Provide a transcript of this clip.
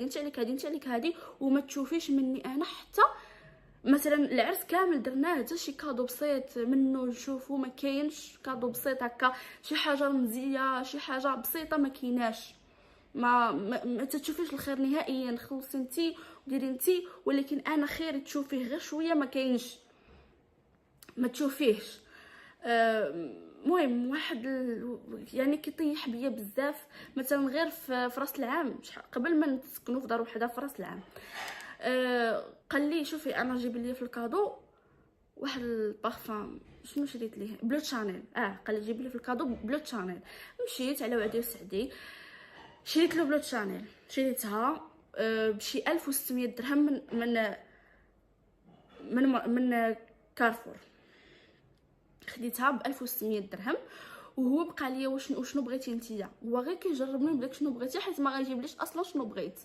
انت عليك هادي، انت عليك هادي، وما تشوفيش مني انا حتى مثلا العرس كامل درناه حتى شي كادو بسيط منه نشوفو، ما كاينش كادو بسيط هكا، شي حاجه رمزيه، شي حاجه بسيطه ما كايناش. ما تشوفيش الخير نهائيا. خلصي انتي وديري انتي، ولكن انا خير تشوفيه غير شويه ما كاينش، ما تشوفيهش. المهم واحد يعني كيطيح بيا بزاف، مثلا غير في راس العام قبل ما نسكنوا في دار وحده في راس العام. قال لي شوفي انا جيب لي في الكادو واحد البارفان، شنو شريت ليه؟ بلو شانيل. قال لي جيب لي في الكادو بلو شانيل. مشيت على وعدي وسعدي شريت له بلو شانيل، شريتها بشي 1600 درهم من كارفور. خديتها ب 1600 درهم. وهو بقى ليا وشنو بغيتي نتيا، هو غير كيجربني بداك شنو بغيتي، حيت ما غايجيبليش اصلا شنو بغيت.